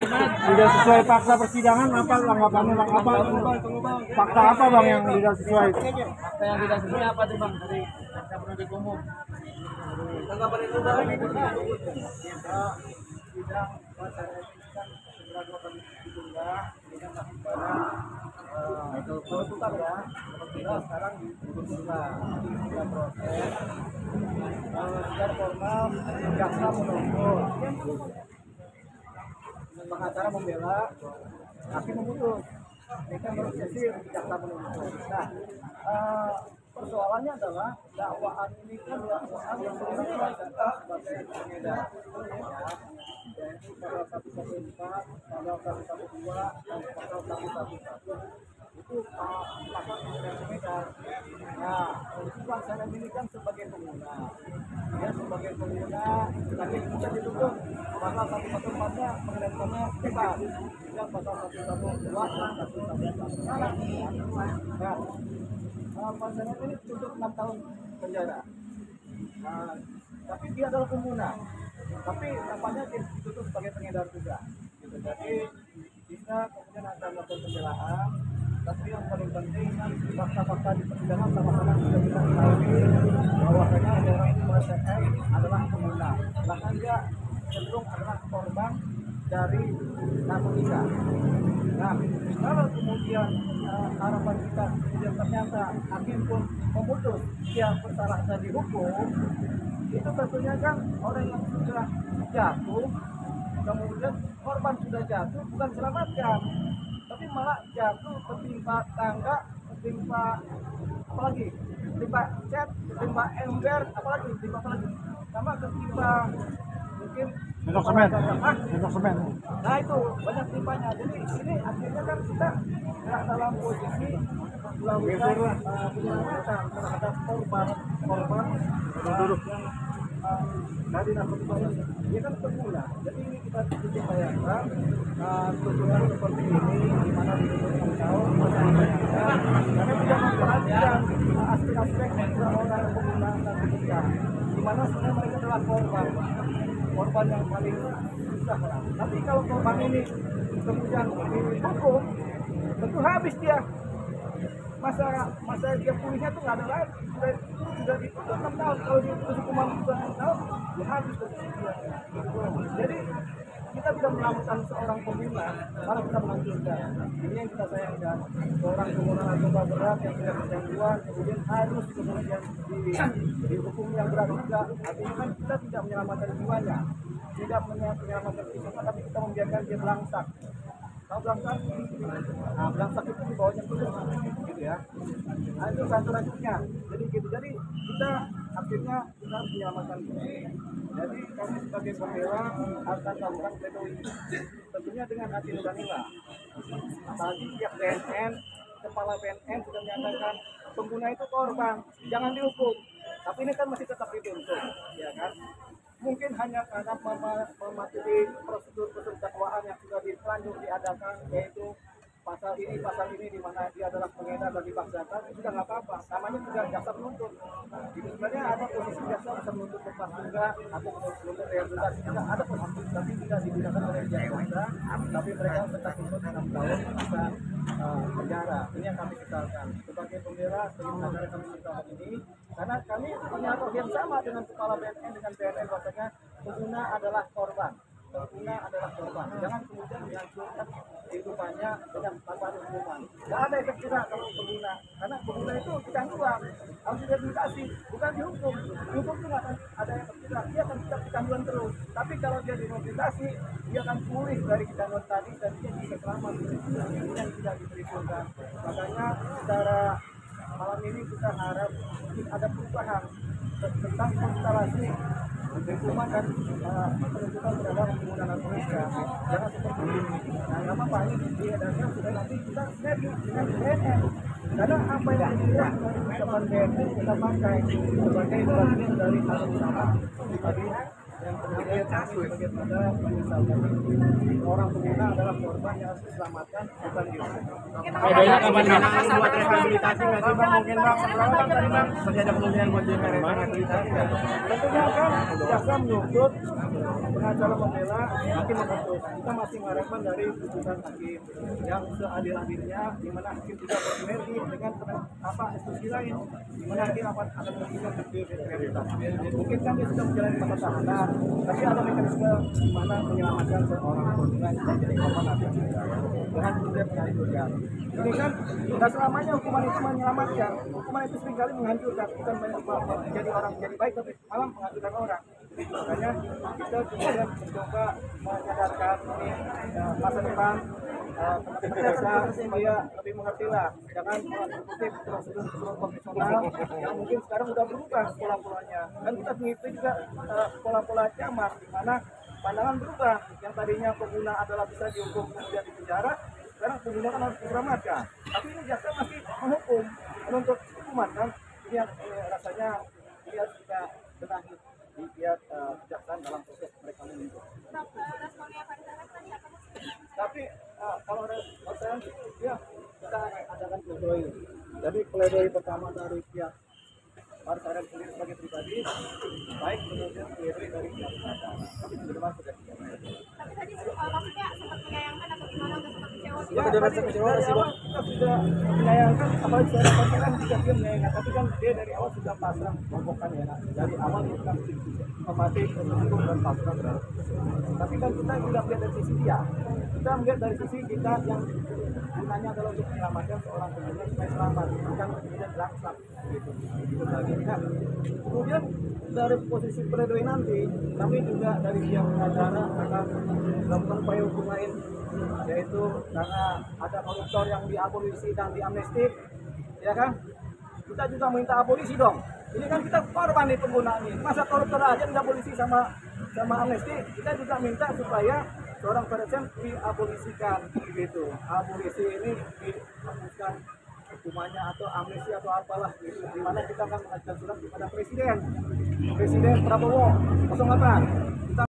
Tidak sesuai fakta persidangan, apa tanggapannya bang? Apa fakta apa bang yang tidak sesuai? Fakta yang tidak sesuai apa tuh bang dari jaksa penuntut umum? Tanggapan itu bang? Sidang pada kan segera 2 kali ditunda dengan masih pada penuntutan ya. Kita sekarang ditunda proses secara formal jaksa menuntut pengacara membela, hakim memutus. Ini kan prosesi jaksa menuntut. Nah, persoalannya adalah dakwaan ini kan dakwaan yang sebagai pengedar, yaitu pasal 114, pasal 112, dan pasal 111. Itu pasal yang pengedar. Nah, kebetulan saya ini kan sebagai pengguna. Ya, sebagai pengguna, tapi kita ditutup pasal 114-nya pengedarannya bebas. Dan pasal 112 dan 111. Nah, pasal ini tutup 6 tahun penjara. Nah, tapi dia adalah pengguna. Tapi nampaknya ditutup sebagai pengedar juga. Gitu. Jadi bisa kemudian akan melakukan pembelaan. Tapi yang paling penting kan fakta-fakta di persidangan sama-sama sudah kita ketahui bahwasanya orang ini merasakan adalah pengguna. Bahkan dia cenderung adalah korban dari narkotika. Nah, kalau kemudian harapan kita kemudian ternyata hakim pun memutus dia bersalah dan dihukum, itu tentunya kan orang yang sudah jatuh, kemudian korban sudah jatuh bukan selamatkan, tapi malah jatuh tertimpa tangga, tertimpa apalagi, tertimpa cat, tertimpa ember, apalagi tertimpa apalagi, sama tertimpa mungkin Bentuk semen, bentuk semen. Nah itu banyak timpanya. Jadi ini akhirnya kan kita dalam posisi melakukan penyelamatan terhadap korban yang dari narkotika ini. Dia kan pengguna. Jadi ini kita bayangkan tujuan seperti ini di mana ditutup tahun karena tidak memperhatikan aspek-aspek seorang pengguna narkotika. Di mana sebenarnya mereka adalah korban yang paling susah. Tapi kalau korban ini kemudian dihukum, tentu habis dia. Masa dia pulihnya tuh nggak ada lagi. Sudah ditutup 6 tahun. Kalau ditutup hukuman 6 tahun, ya habis dia. Jadi kita tidak menyelamatkan seorang pengguna, malah kita menghancurkan. Ini yang kita sayangkan. Seorang pengguna narkoba berat yang sudah kecanduan, kemudian harus kemudian dihukum yang berat juga. Artinya kan kita tidak menyelamatkan jiwanya, tidak menyelamatkan fisiknya, tapi kita membiarkan dia belangsak. Kalau belangsak, belangsak itu di bawahnya tutup, gitu ya. Nah itu rancu-rancunya. Jadi gitu. Jadi kita akhirnya kita menyelamatkan diri. Jadi kami sebagai pembela akan melakukan pledoi tentunya dengan hati nurani. Apalagi pihak BNN, kepala BNN sudah menyatakan pengguna itu korban, jangan dihukum. Tapi ini kan masih tetap dituntut, ya kan? Mungkin hanya karena mematuhi prosedur dakwaan yang sudah dilanjut diadakan, yaitu pasal ini di mana dia adalah pengedar dan dipaksakan, itu sudah nggak apa-apa. Namanya juga jaksa penuntut. Jadi sebenarnya ada posisi jaksa bisa menuntut lepas juga atau menuntut rehabilitasi juga ada posisi, tapi tidak digunakan oleh jaksa. Tapi mereka tetap tuntut 6 tahun masa penjara. Ini yang kami sesalkan. Sebagai pembela, sebagai pengacara kami sesalkan ini, karena kami punya roh yang sama dengan kepala BNN dengan BNN bahwasanya pengguna adalah korban. Pengguna adalah korban. Jangan kemudian dihancurkan kehidupannya dengan tanpa ada hukuman. Tidak ada efek jerah kalau pengguna, karena pengguna itu kecanduan, harus direhabilitasi, bukan dihukum. Dihukum itu nggak akan ada efek jerah, dia akan tetap kecanduan terus. Tapi kalau dia direhabilitasi, dia akan pulih dari kecanduan tadi dan dia bisa selamat. Ini yang tidak diperhitungkan. Makanya secara malam ini kita harap ada perubahan tentang konstelasi hukuman dan penuntutan terhadap pengguna narkotika. Jangan seperti ini. Nah, nggak apa-apa ini diedarkan sudah, nanti kita sinergi dengan BNN. Karena apa yang dibilang dari ucapan BNN kita pakai sebagai bagian dari hal utama. Tadi yang kemudian kami bagaimana menyesalkan orang pengguna adalah korban yang harus diselamatkan, bukan dihukum. Bedanya kapan bang? Buat rehabilitasi nggak sih bang? Mungkin bang, berapa bang tadi bang? Masih ada kemungkinan buat rehabilitasi nggak? Tentunya kan jaksa menuntut, pengacara membela, hakim menuntut. Kita masih mengharapkan dari putusan hakim yang seadil-adilnya, di mana hakim tidak bersinergi dengan institusi lain, di mana hakim akan memberikan rehabilitasi. Mungkin kan dia sudah menjalani masa tahanan, tapi ada mekanisme di mana menyelamatkan seorang korban yang jadi korban dengan kemudian mencari durian. Ini kan tidak selamanya hukuman itu menyelamatkan. Hukuman itu seringkali menghancurkan, bukan menjadi orang menjadi baik, tapi malah menghancurkan orang. Makanya kita kemudian mencoba menyadarkan ini masa depan teman-teman jaksa supaya lebih mengerti lah, jangan mengikuti prosedur konvensional yang mungkin sekarang sudah berubah pola-polanya. Dan kita mengikuti juga pola-pola zaman di mana pandangan berubah, yang tadinya pengguna adalah bisa dihukum kemudian dipenjara, sekarang pengguna kan harus diselamatkan. Tapi ini jaksa masih menghukum, menuntut hukuman kan, ini yang rasanya dia juga benahi di pihak kejaksaan dalam proses mereka menuntut. Tapi kalau saya ya kita adakan pledoi. Jadi pledoi pertama dari pihak Parsaran sendiri sebagai pribadi, baik kemudian pledoi dari pihak pengacara. Tapi sebelumnya sudah tidak. Tapi tadi maksudnya sempat menyayangkan atau gimana, nggak sempat kecewa sih? Ya, tadi dari awal kita sudah menyayangkan, apalagi saya dapatkan juga dia menyayangkan, tapi kan dia dari awal sudah pasrah melakukan ya. Dari awal kita memakai hukum dan pasrah berarti. Tapi kan kita tidak melihat dari sisi dia, kita melihat dari sisi kita yang gunanya adalah untuk menyelamatkan seorang pengguna supaya selamat, bukan kemudian langsung gitu. Itu lagi. Nah, kemudian dari posisi pledoi nanti, kami juga dari pihak pengacara akan melakukan upaya hukum lain, yaitu karena ada koruptor yang diabolisi dan diamnesti, ya kan? Kita juga minta abolisi dong. Ini kan kita korban di penggunaan ini. Masa koruptor aja diabolisi sama amnesti, kita juga minta supaya seorang presiden diabolisikan gitu. Abolisi ini dihapuskan hukumannya atau amnesti atau apalah gitu. Di mana kita akan mengajukan surat kepada Presiden Prabowo 08. Kita